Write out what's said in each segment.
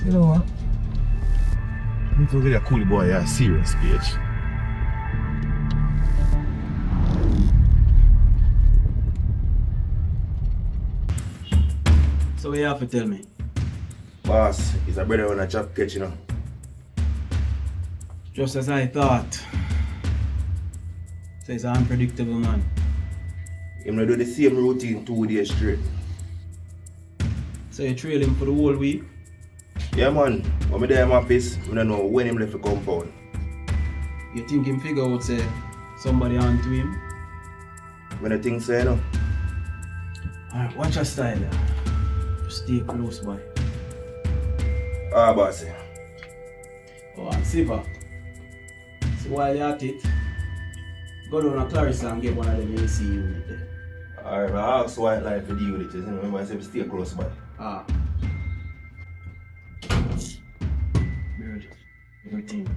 You know what? You to get a cool boy a serious page. So what you have to tell me? Boss, he's a brother on a job catch, you know. Just as I thought. So he's an unpredictable man. Him not do the same routine 2 days straight. So you trail him for the whole week? Yeah man, when me there in my office, I don't know when him left the compound. You think him figure out say somebody on to him? When I think so, you know. Alright, watch your style there. Just stay close by. Boss. Oh, and Siva. So while you're at it, go down to Clarissa and get one of them AC unit there. Alright, but I asked White Life to deal with it, you know. Remember I said stay close by. Ah. Bird. Everything.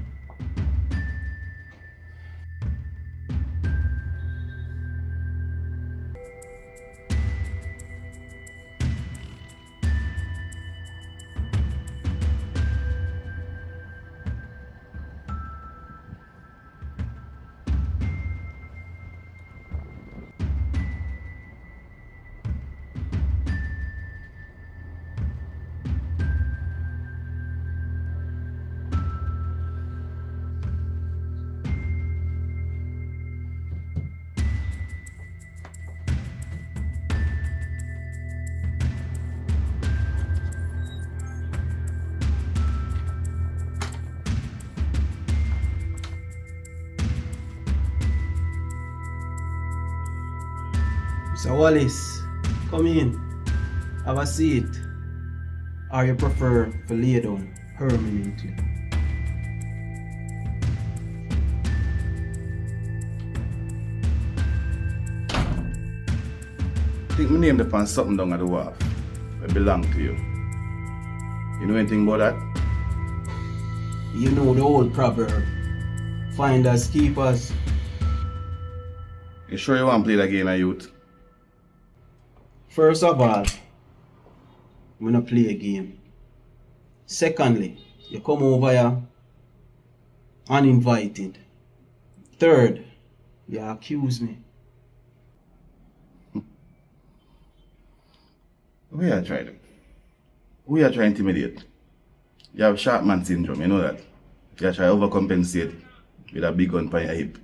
So Wallace, come in, have a seat, or you prefer to lay down permanently? I think my name depends something down at the wharf. It belong to you. You know anything about that? You know the old proverb, finders keepers. You sure you want to play that game, youth? First of all, I'm gonna play a game. Secondly, you come over here uninvited. Third, you accuse me. We are trying to intimidate. You have sharp man syndrome, you know that. You are trying to overcompensate with a big gun on your hip.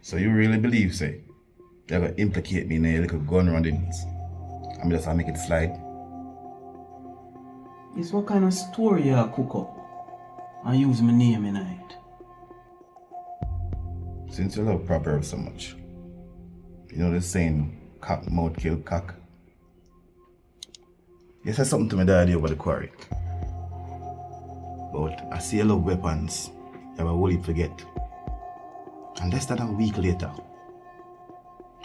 So you really believe, say, you're gonna implicate me in a little gun runnings? I'm just gonna make it slide. It's what kind of story you cook up and use my name in it? Since you love proverbs so much, you know the saying, cock mouth kill cock. You said something to my daddy over the quarry. But I see you love weapons, you have a whole heap forget. And less than a week later,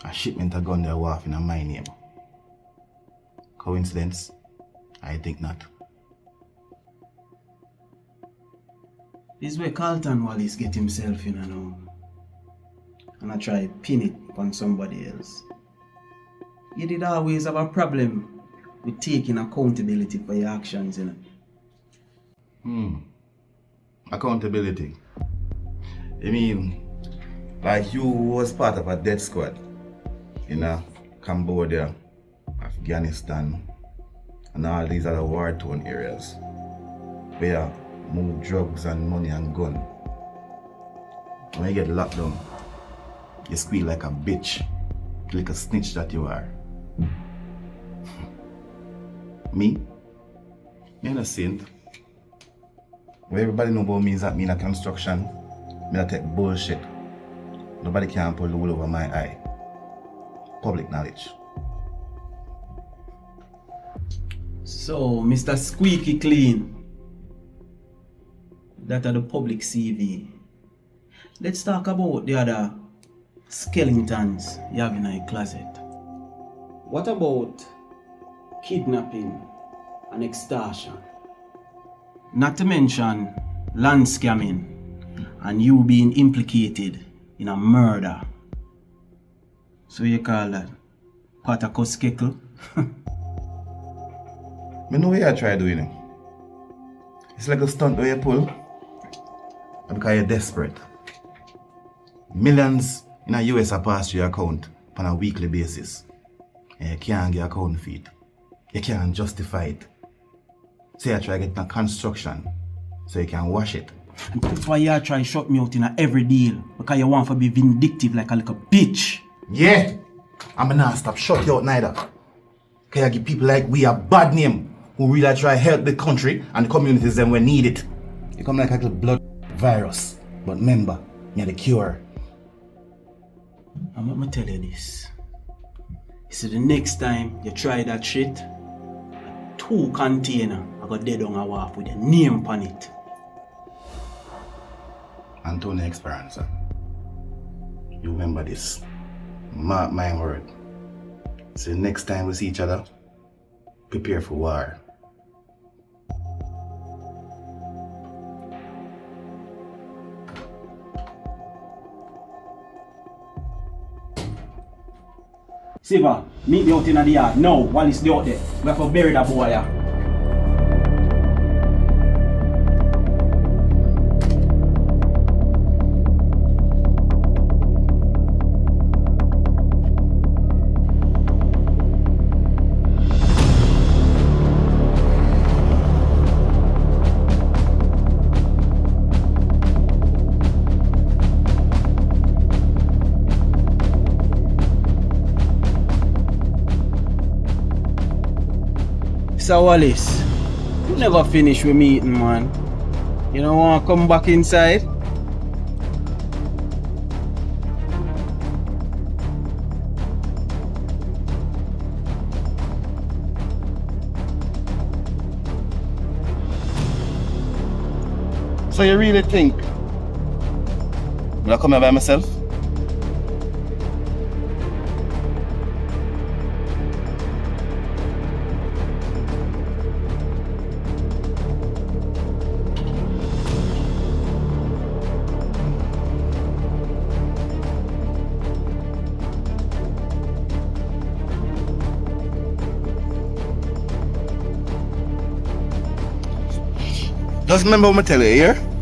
a shipment of gun there wharf in my name. Coincidence? I think not. This is where Carlton Wallace get himself in now. And I try pin it on somebody else. You did always have a problem with taking accountability for your actions, you know. Accountability. I mean, like you was part of a death squad in Cambodia, Afghanistan, and all these other war-torn areas where you move drugs and money and gun. When you get locked down, you squeal like a bitch, like a snitch that you are. Me ain't a saint. What everybody know about me is that me in a construction, me I take bullshit. Nobody can pull the wool over my eye. Public knowledge. So, Mr. Squeaky Clean, that are the public CV. Let's talk about the other skeletons you have in your closet. What about kidnapping and extortion? Not to mention land scamming and you being implicated in a murder So you call that pot of cuskeckle? Me know what you try doing it. It's like a stunt where you pull because you're desperate. Millions in a US are passed through your account on a weekly basis. And you can't get account fee. You can't justify it. So you try to get a construction so you can wash it. And that's why you try to shut me out in every deal. Because you want to be vindictive like a little bitch. Yeah! I'm not stop shut you out neither. Because you give people like we a bad name who really try to help the country and the communities them when need it. You come like a little blood virus. But remember, you're the cure. I'm gonna tell you this. So the next time you try that shit, 2 containers I got dead on a wharf with your name on it. Anthony Xpressionz. You remember this. Mark my word. So next time we see each other, prepare for war. Silver, meet me out in the yard. No, while it's out there. We have to bury that boy here. So Wallace, you never finish with me eating, man. You don't want to come back inside? So you really think I'll come here by myself? Just remember what I tell you here.